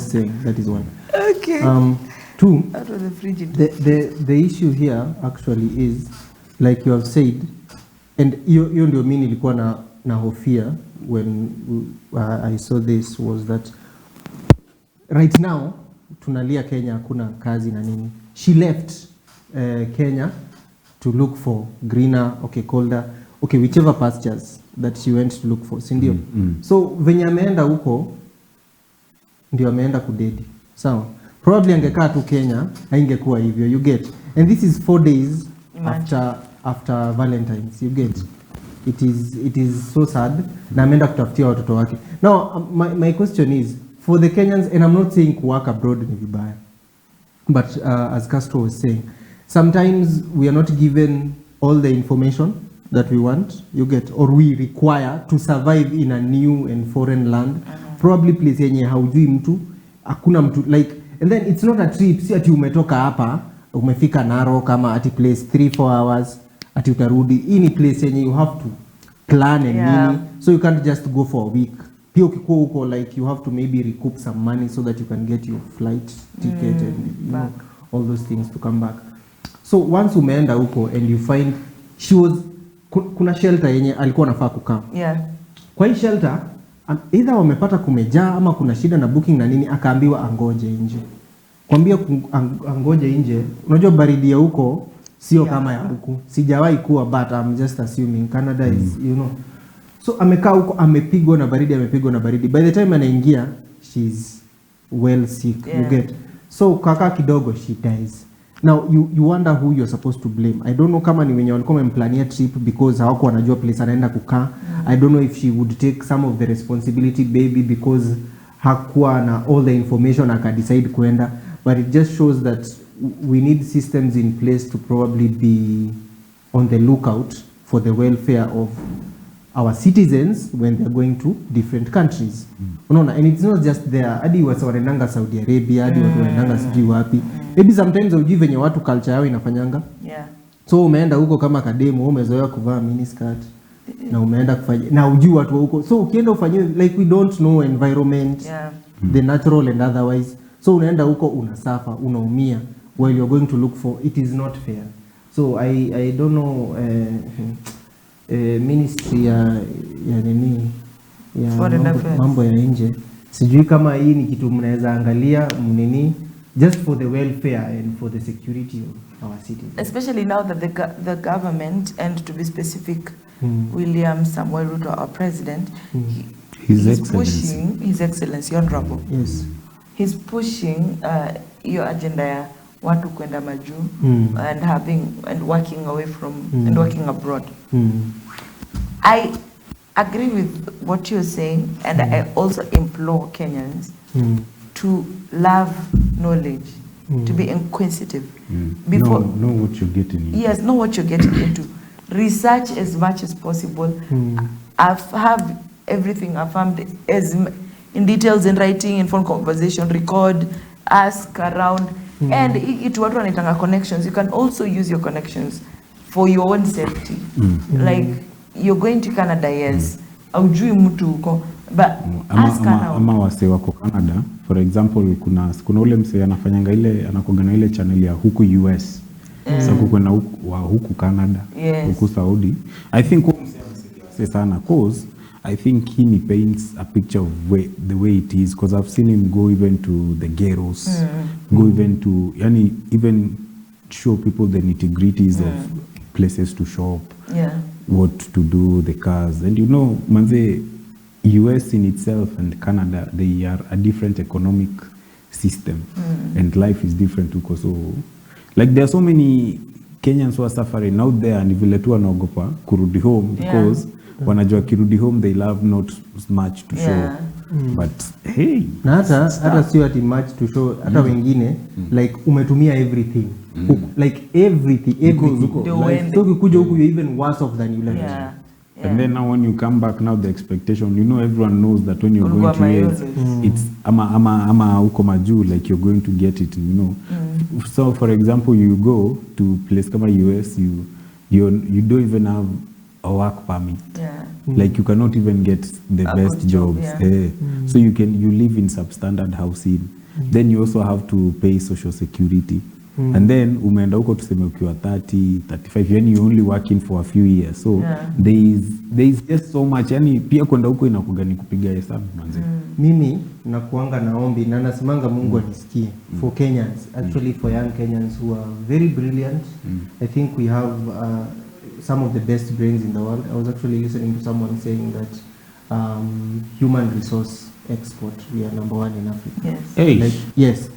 saying that is one. Okay. Two, out of the frigid. The issue here actually is, like you have said, and hiyo ndio mimi nilikuwa na hofia when I saw this, was that right now tunalia Kenya hakuna kazi na nini. She left Kenya to look for greener, colder, whichever pastures that she went to look for, si ndio? So venye ameenda huko ndio ameenda kudedi. Sawa. Probably angekaa tu Kenya haingekuwa hivyo, you get. And this is 4 days after Valentine's, you get. It is so sad. Na ameenda kutafutia watoto wake. Now my question is, for the Kenyans, and I'm not saying work abroad ni vibaya, but as Castro was saying, sometimes we are not given all the information that we want, you get, or we require to survive in a new and foreign land. Probably place yenye haujui mtu, hakuna mtu, like, and then it's not a trip, si ati umetoka hapa, umefika Narok kama ati place 3-4 hours, ati utarudi. Hii ni place yenye you have to plan and nini, so you can't just go for a week. Pia ukikuwa huko, like, you have to maybe recoup some money so that you can get your flight ticket and you know, all those things to come back. So once umeenda huko and you find she was, kuna shelter yenye alikuwa anafaa kukaa. Kwa hii shelter either wamepata kumejaa ama kuna shida na booking na nini, akaambiwa angoje nje. Kwambia angoje nje, unajua baridi ya huko sio kama ya huku. Sijawahi kuwa, but I'm just assuming Canada is, you know. So amekaa huko, amepigwa na baridi. By the time anaingia, she's well sick, you get. So kaka kidogo, she dies. Now you wonder who you're supposed to blame. I don't know kama ni wenye walikuwa wamemplania trip because hawako wanajua place anaenda kukaa. I don't know if she would take some of the responsibility maybe because hakuwa na all the information akadecide kuenda. But it just shows that we need systems in place to probably be on the lookout for the welfare of our citizens when they're going to different countries. Unaona, and it's not just there. Hadi watu wanaendanga Saudi Arabia, hadi watu wanaendanga sijui wapi. Maybe sometimes hujui venye watu culture yao inafanyanga. So umeenda huko kama kademu, umezoea kuvaa mini skirt na umeenda kufanya na hujui watu huko. So ukienda ufanyie, like, we don't know environment, the natural and otherwise. So unaenda huko unasuffer, unaumia while you're going to look for, it is not fair. So I don't know ministry ya nini ya mambo ya nje, sijui kama hii ni kitu mnaweza angalia mnini, just for the welfare and for the security of our citizens, especially now that the government, and to be specific, William Samuel Ruto, our president, he's pushing His Excellency Honorable. Yes. he's pushing your agenda ya watu kwenda majuu and working away from and working abroad. I agree with what you're saying, and I also implore Kenyans to love knowledge, to be inquisitive. Before know what you're getting into. Yes, know what you're getting into. Research as much as possible. Have everything affirmed as in details, in writing, in phone conversation, record, ask around. And it watu wanaitanga connections. You can also use your connections for your own safety. Like, you're going to Canada, yes. Aujui mtu uko, but ask around. Ama wase wako Canada, for example, kuna ule mse anafanyanga ile, anakogana ile channel ya huku US. Sasa kuna huku Canada, huku Saudi. I think sana cause I think he paints a picture of the way it is, because I've seen him go even to the ghettos, go even to even show people the nitty-gritties of places to shop, what to do, the cars. And you know, manze, US in itself and Canada, they are a different economic system, and life is different too. So, like, there are so many Kenyans who are suffering out there, and vile tu wanaogopa kurudi home because wanajua kirudi home they love not much to show. But hey, na hata sio ati much to show, hata wengine like umetumia everything, like everything like, so ukikuja huku you even worse off than you left. And then now when you come back, now the expectation, you know, everyone knows that when you're going to US, it's ama uko maju, like you're going to get it, you know. So for example, you go to place kama US, you don't even have a work permit. Like you cannot even get the best jobs. So you live in substandard housing. Then you also have to pay social security. And then umeenda huko tuseme ukiwa 30, 35, yani you're only working for a few years. So there is just so much, yani pia kwenda huko inakuga ni kupiga hesabu manzi. Mimi nakuanga naombi na nasemanga Mungu anisikie for Kenyans, actually for young Kenyans who are very brilliant. I think we have some of the best brains in the world. I was actually listening to someone saying that human resource export, we are #1 in Africa. Yes. Hey. Like, yes.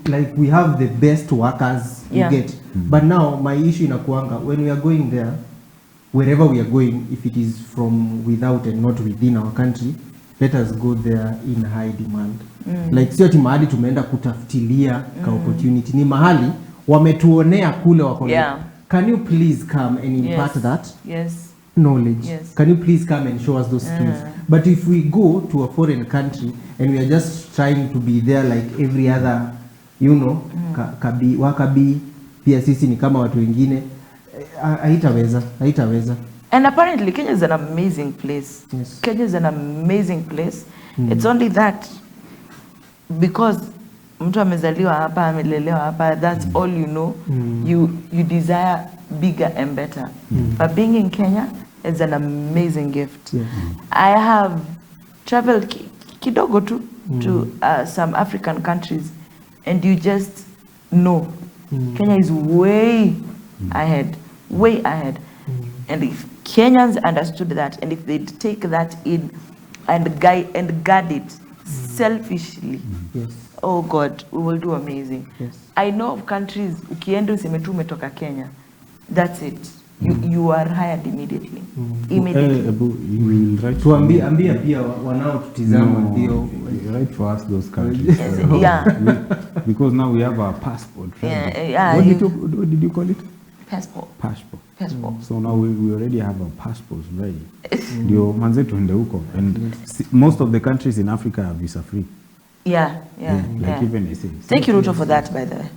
Like we have the best workers you get. But now my issue inakuanga, when we are going there, wherever we are going, if it is from without and not within our country, let us go there in high demand. Like sio ati mahali tumeenda kutafutilia ka opportunity, ni mahali wametuonea kule wako. Can you please come and impart that knowledge? Can you please come and show us those skills? But if we go to a foreign country and we are just trying to be there like every other, you know, wakabi, pia sisi ni kama watu wengine, haitaweza. And apparently Kenya is an amazing place. Kenya is an amazing place. It's only that because mtu amezaliwa hapa, amelelewa hapa, that's all you know. You desire bigger and better. But being in Kenya is an amazing gift. I have traveled kidogo to some African countries, and you just know Kenya is way ahead, way ahead. And if Kenyans understood that, and if they take that in and guard it selfishly, oh God, we will do amazing. I know of countries, ukienda useme tu umetoka Kenya, that's it. You are hired immediately. Tuambia pia wanaotutizama ndio right for us those countries. Because now we have our passport. What did you call it? Passport. So now we already have our passports ready. Ndio manze tuende huko, and most of the countries in Africa are visa free. Even SA. Thank you, Ruto, for that, by the way.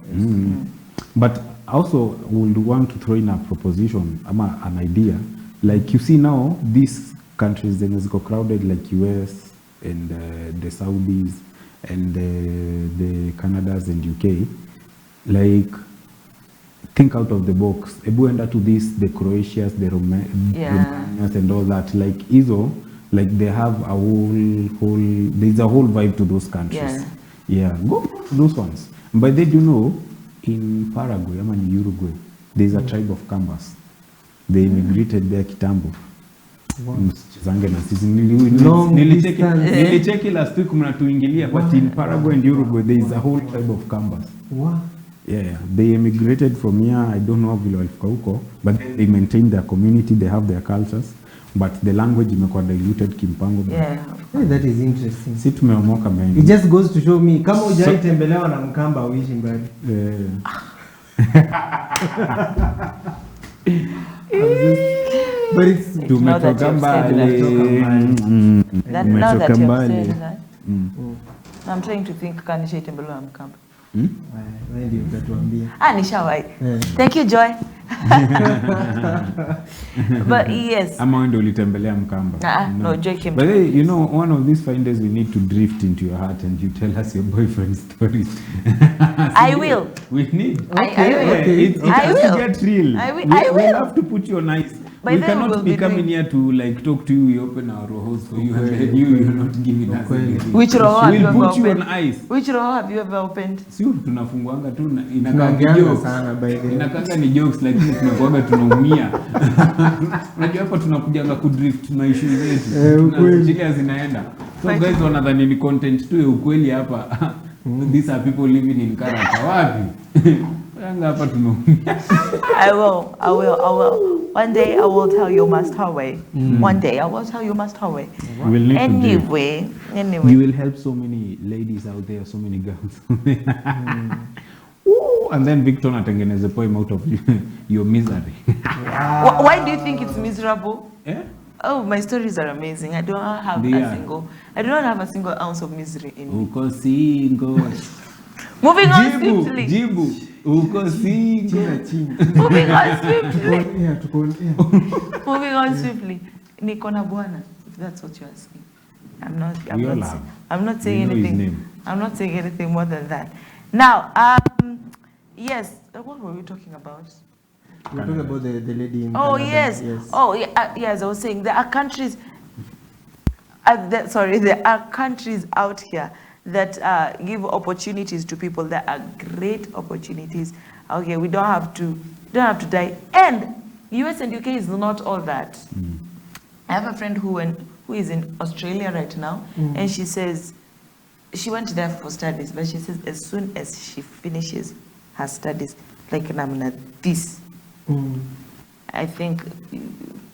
But also would want to throw in a proposition, an idea. Like you see now, these countries then is crowded, like US and the Saudis and the Canadas and UK. Like, think out of the box. Ebuenda to this, the Croatias, the Romanians and all that. Like Iso, like they have a whole there's a whole vibe to those countries. Go to those ones. But then you know, in Paraguay, in Uruguay, there's a tribe of Cambas. They immigrated there kitambo. Msichezange na sisi. Nilicheki last week mnatuingilia, but in Paraguay and Uruguay there is a whole tribe of Kambas. Wow. Yeah, they emigrated from here. I don't know vile walifika huko, but they maintain their community, they have their cultures, but the language imekuwa diluted kimpango. Yeah. Hey, that is interesting. Si tumeomoka mengi. It just goes to show me kama hujaitembelewa na Mkamba uishi mbali. But it's tumetoka mbali. Now that you have said that, I'm trying to think kanisha itembelewa na Mkamba. Wewe ndio utatuambia. Nishawahi. Thank you, Joy. But yes. Ama wewe ndio ulitembelea Mkamba? No, Joy came. But hey, you know, one of these fine days we need to drift into your heart and you tell us your boyfriend stories. I will. We need. I will. It has to get real. I will. We have to put you on ice. We cannot be coming here to like talk to you. We open our rohos for you, and then you're not giving us anything. Which roho have you ever We'll put you opened? on ice. Which roho have you ever opened? Sio tunafunguanga tu inakaa jokes sana by the way. Inakanga ni jokes, lakini tunakuaga tunaumia. Unajua hapa tunakujanga kudrift na issue zetu. Tunazichilia zinaenda. So guys wanadhani ni content tu ya ukweli hapa. These are people living in character. Wapi? Hapa tunaumia. I will. One day I will tell you must way. One day I will tell you must way. We'll need Anyway. You will help so many ladies out there, so many girls. Ooh, and then Victor natengeneze poem out of your misery. Wow. Why do you think it's miserable? Yeah? Oh, my stories are amazing. I do not have a single ounce of misery in me. Uko single. Moving on swiftly. Jibu. Uko single. Moving on swiftly. Moving on swiftly. Niko na bwana, if that's what you're asking. I'm not saying anything. I'm not saying anything more than that. Now, yes. What were we talking about? We're talking about the lady in Canada. Yes. Oh, yes. I was saying there are countries. There are countries out here that give opportunities to people. That are great opportunities. Okay, we don't have to die. And US and UK is not all that. I have a friend who is in Australia right now, and she says she went there for studies, but she says as soon as she finishes her studies, like this, I think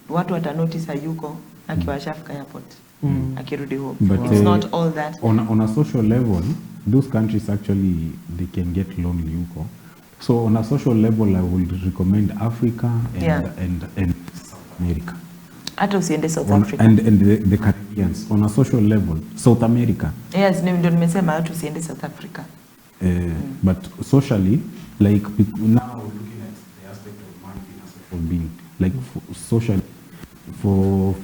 watu watanotice hayuko akiwa shafika airport, akirudi home. But it's not all that. On a social level, those countries actually they can get lonely huko. So on a social level, I would recommend Africa and South America. Hata usiende South Africa. And the Caribbeans. On a social level, South America. Yes, ndio nimesema hata usiende South Africa. But socially, like now we're looking at the aspect of man being a social being. Like socially, for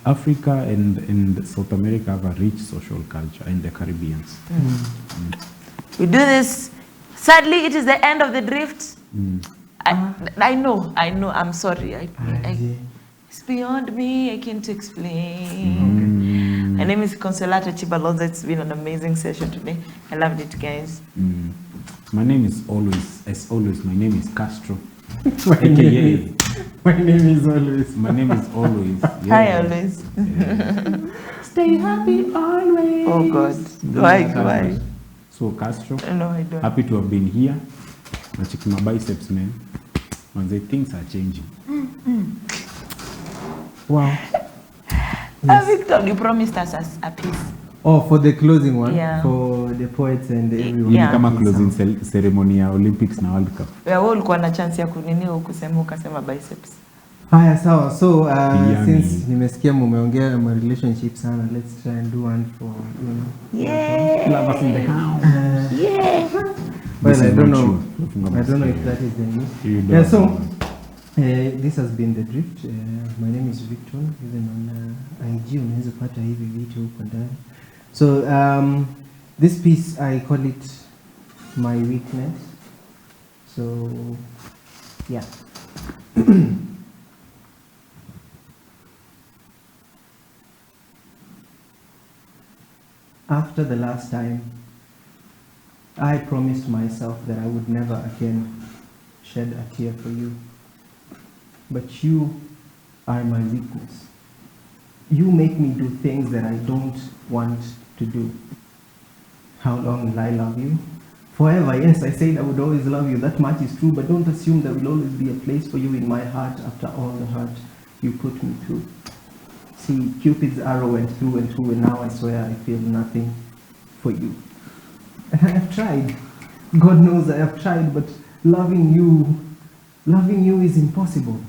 Africa and South America have a rich social culture, and the Caribbeans. We do this. Sadly, it is the end of the drift. I know. I'm sorry. It's beyond me. I can't explain. My name is Consolata Chibalonza. It's been an amazing session today. I loved it, guys. My name is always, my name is Castro. My name is always. Yeah. Hi, always. Yeah. Stay happy always. Oh, God. Why? So, Castro. No, I don't. Happy to have been here. I check my biceps, man. When the things are changing. Wow. Yes. Victor, you promised us a piece. Oh, for the closing one? Yeah. For the poets and everyone. Yeah. Kama closing ceremony ya Olympics na World Cup. Wewe ulikuwa na chance ya kunini ukasema biceps. Haya, sawa. So, since nimesikia mumeongea my relationship sana, let's try and do one for, Yeah. Love us in the house. Yeah. Well, I don't know if that is the need. Yeah, so, this has been The Drift. My name is Victor. Even on IG, unaweza pata hivi vitu huko ndani. So, this piece, I call it My Weakness. So, yeah. After the last time, I promised myself that I would never again shed a tear for you. But you are my weakness. You make me do things that I don't want to do. How long will I love you? Forever. Yes, I said I would always love you. That much is true, but don't assume there will always be a place for you in my heart after all the hurt you put me through. See, Cupid's arrow went through and through, and now I swear I feel nothing for you. And I have tried. God knows I have tried, but loving you is impossible.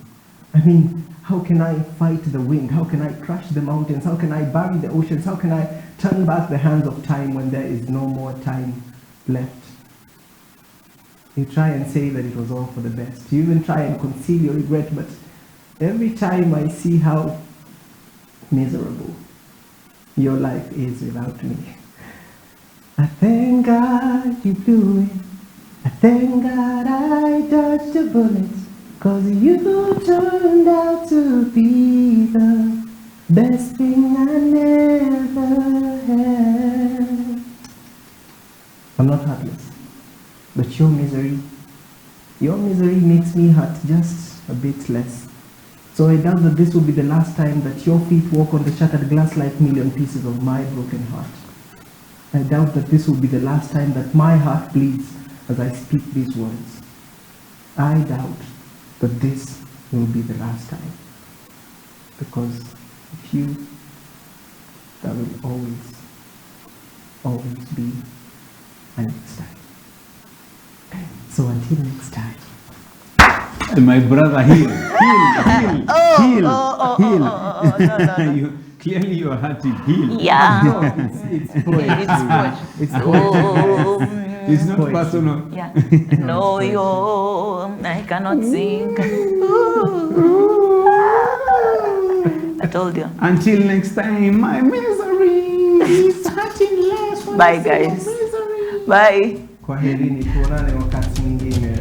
I mean, how can I fight the wind? How can I crush the mountains? How can I bury the oceans? How can I turn back the hands of time when there is no more time left? You try and say that it was all for the best. You even try and conceal your regret, but every time I see how miserable your life is without me, I thank God you blew it. I thank God I dodged the bullets, 'cause you turned out to be the best thing I never had. I'm not heartless, but your misery makes me hurt just a bit less. So I doubt that this will be the last time that your feet walk on the shattered glass like million pieces of my broken heart. I doubt that this will be the last time that my heart bleeds as I speak these words. I doubt that this will be the last time. Because with you, there will always be a next time. So until next time. My brother, heal. No. Clearly your heart is healed. Yeah. No, it's poetry. It's poetry. It's not Poetry. personal. Yeah. No, I cannot sing. I told you. Until next time, my misery is hurting less. Bye, guys. Bye. Kwaherini, tuonane wakati mwingine.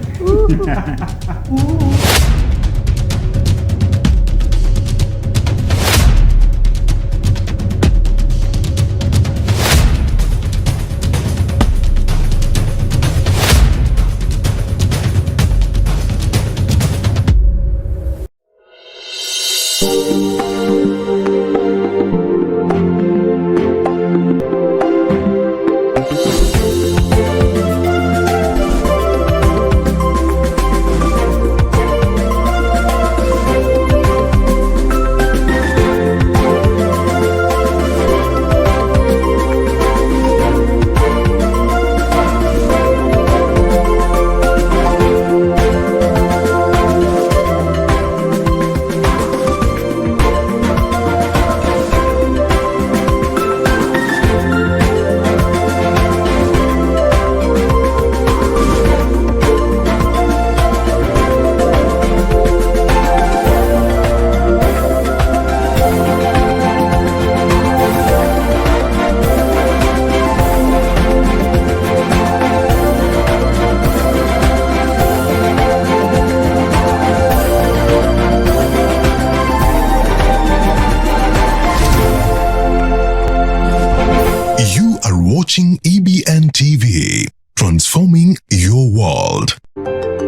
Watching EBN TV, transforming your world.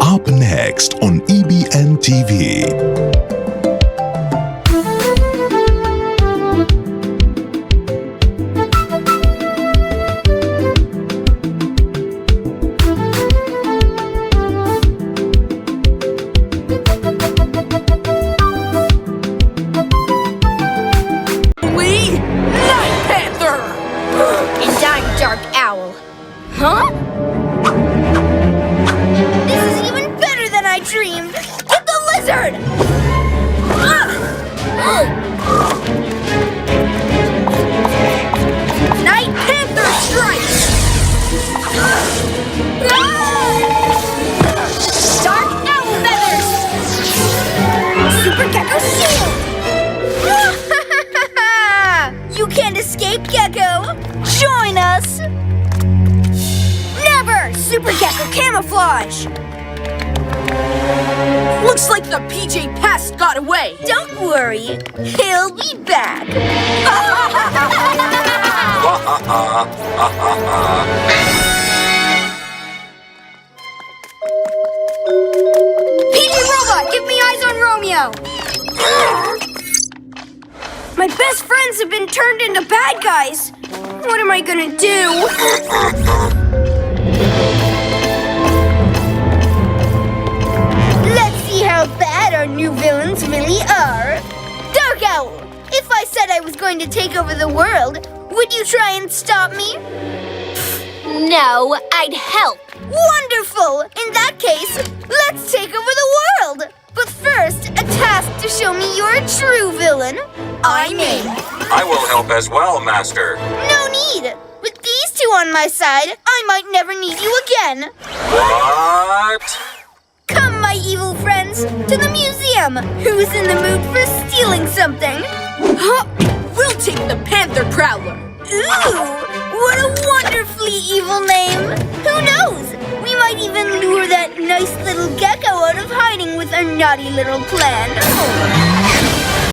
Up next on EBN TV. Huh? This is even better than I dreamed! Get the lizard! Night Panther strike! Dark owl feathers! Super Gecko shield! You can't escape, Gecko! Join us! Super Gecko camouflage! Looks like the PJ Pest got away. Don't worry, he'll be back. PJ Robot, give me eyes on Romeo! My best friends have been turned into bad guys. What am I gonna do? Let's see how bad our new villains really are. Dark Owl, if I said I was going to take over the world, would you try and stop me? No, I'd help. Wonderful! In that case, let's take over the world! But first, a task to show me you're a true villain. I'm in. I will help as well, Master. No need! With these two on my side, I might never need you again. What? Come, my evil friends, to the museum. Who's in the mood for stealing something? Huh? We'll take the Panther Prowler. Ooh, what a wonderfully evil name! Who knows? We might even lure that nice little gecko out of hiding with our naughty little plan.